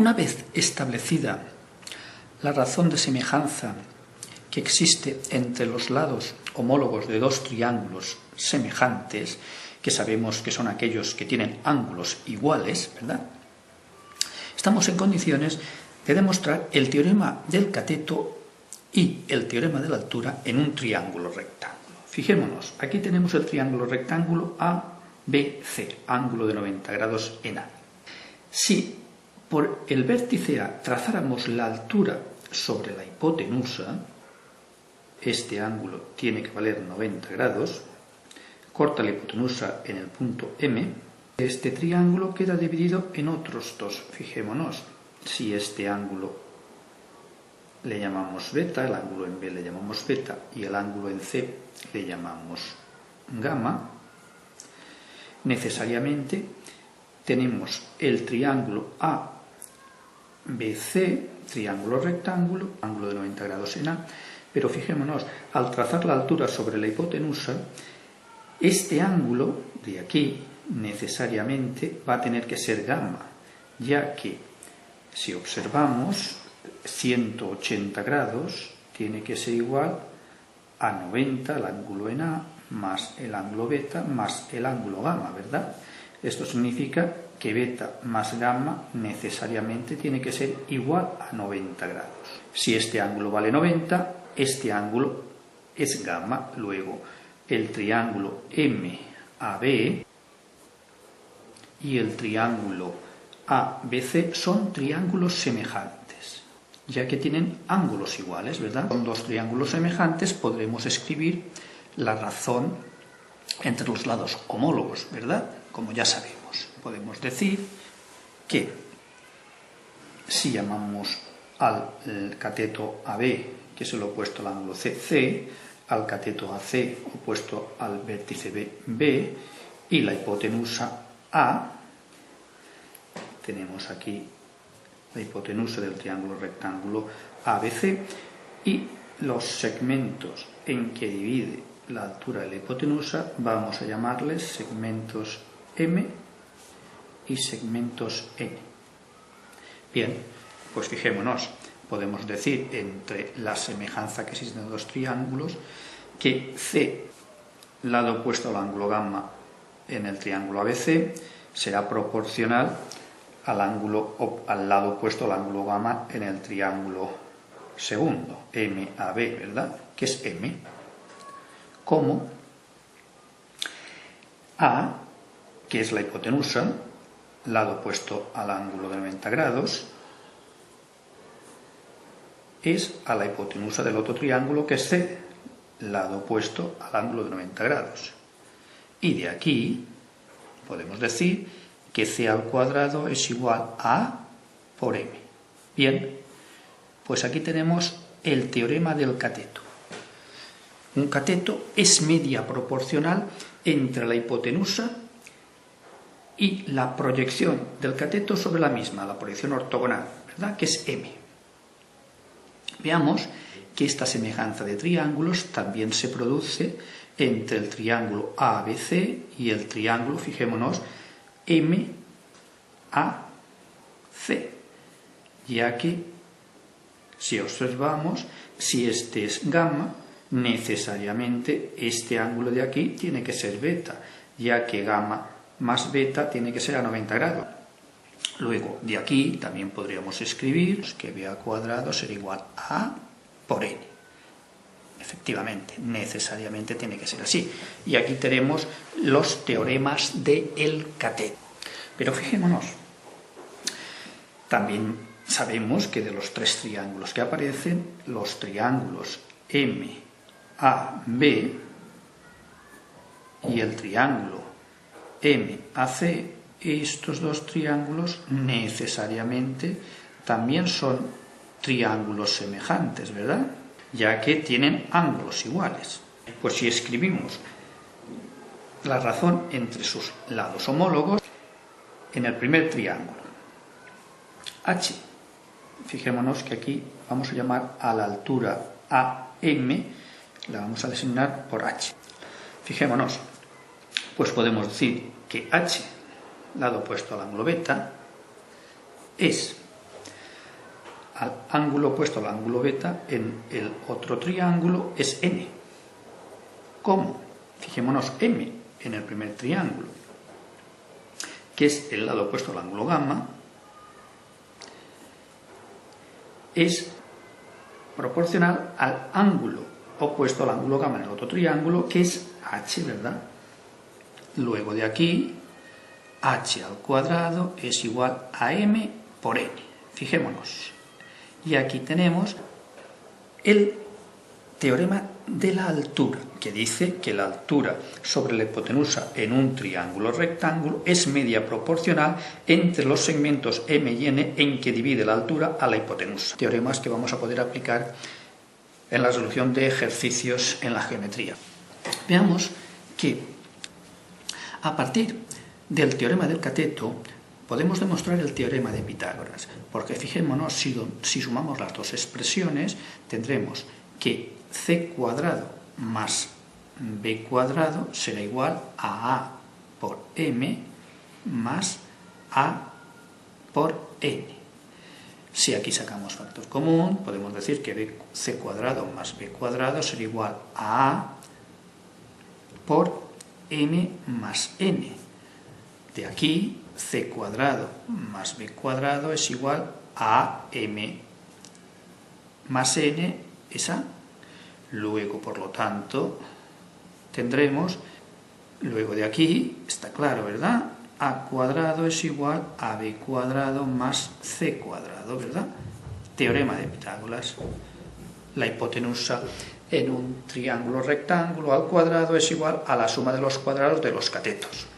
Una vez establecida la razón de semejanza que existe entre los lados homólogos de dos triángulos semejantes, que sabemos que son aquellos que tienen ángulos iguales, ¿verdad? Estamos en condiciones de demostrar el teorema del cateto y el teorema de la altura en un triángulo rectángulo. Fijémonos, aquí tenemos el triángulo rectángulo ABC, ángulo de 90 grados en A. Si por el vértice A trazáramos la altura sobre la hipotenusa, este ángulo tiene que valer 90 grados, corta la hipotenusa en el punto M, este triángulo queda dividido en otros dos. Fijémonos, si este ángulo le llamamos beta, el ángulo en B le llamamos beta y el ángulo en C le llamamos gamma, necesariamente tenemos el triángulo ABC, triángulo rectángulo, ángulo de 90 grados en A, pero fijémonos, al trazar la altura sobre la hipotenusa, este ángulo de aquí necesariamente va a tener que ser gamma, ya que si observamos 180 grados tiene que ser igual a 90 el ángulo en A más el ángulo beta más el ángulo gamma, ¿verdad? Esto significa que beta más gamma necesariamente tiene que ser igual a 90 grados. Si este ángulo vale 90, este ángulo es gamma. Luego, el triángulo MAB y el triángulo ABC son triángulos semejantes, ya que tienen ángulos iguales, ¿verdad? Con dos triángulos semejantes podremos escribir la razón entre los lados homólogos, ¿verdad? Como ya sabemos, podemos decir que si llamamos al cateto AB, que es el opuesto al ángulo CC, al cateto AC opuesto al vértice B, y la hipotenusa A, tenemos aquí la hipotenusa del triángulo rectángulo ABC, y los segmentos en que divide la altura de la hipotenusa vamos a llamarles segmentos M y segmentos N. Bien, pues fijémonos, podemos decir entre la semejanza que existe en los triángulos que C, lado opuesto al ángulo gamma en el triángulo ABC, será proporcional al lado opuesto al ángulo gamma en el triángulo segundo, MAB, ¿verdad? Que es M. Como A, que es la hipotenusa, lado opuesto al ángulo de 90 grados, es a la hipotenusa del otro triángulo que es C, lado opuesto al ángulo de 90 grados. Y de aquí podemos decir que C al cuadrado es igual a A por M. Bien, pues aquí tenemos el teorema del cateto. Un cateto es media proporcional entre la hipotenusa y la proyección del cateto sobre la misma, la proyección ortogonal, ¿verdad? Que es M. Veamos que esta semejanza de triángulos también se produce entre el triángulo ABC y el triángulo, fijémonos, MAC, ya que si observamos, si este es gamma, necesariamente este ángulo de aquí tiene que ser beta, ya que gamma más beta tiene que ser a 90 grados. Luego, de aquí también podríamos escribir que b al cuadrado será igual a A por N. Efectivamente, necesariamente tiene que ser así. Y aquí tenemos los teoremas del cateto. Pero fijémonos, también sabemos que de los tres triángulos que aparecen, los triángulos MAB y el triángulo MAC, estos dos triángulos necesariamente también son triángulos semejantes, ¿verdad? Ya que tienen ángulos iguales. Pues si escribimos la razón entre sus lados homólogos, en el primer triángulo, H, fijémonos que aquí vamos a llamar a la altura AM, la vamos a designar por H. Fijémonos, pues podemos decir que H, lado opuesto al ángulo beta, es al ángulo opuesto al ángulo beta en el otro triángulo es n. ¿Cómo? Fijémonos, m en el primer triángulo, que es el lado opuesto al ángulo gamma, es proporcional al ángulo opuesto al ángulo gamma en el otro triángulo, que es h, ¿verdad? Luego de aquí, h al cuadrado es igual a m por n. Fijémonos. Y aquí tenemos el teorema de la altura, que dice que la altura sobre la hipotenusa en un triángulo rectángulo es media proporcional entre los segmentos m y n en que divide la altura a la hipotenusa. Teoremas que vamos a poder aplicar en la resolución de ejercicios en la geometría. Veamos que a partir del teorema del cateto podemos demostrar el teorema de Pitágoras, porque fijémonos, si sumamos las dos expresiones, tendremos que c cuadrado más b cuadrado será igual a por m más a por n. Si aquí sacamos factor común, podemos decir que c cuadrado más b cuadrado será igual a por m más n. De aquí, c cuadrado más b cuadrado es igual a m más n es a. Luego, por lo tanto, tendremos, luego de aquí, está claro, ¿verdad? A cuadrado es igual a b cuadrado más c cuadrado, ¿verdad? Teorema de Pitágoras. La hipotenusa en un triángulo rectángulo al cuadrado es igual a la suma de los cuadrados de los catetos.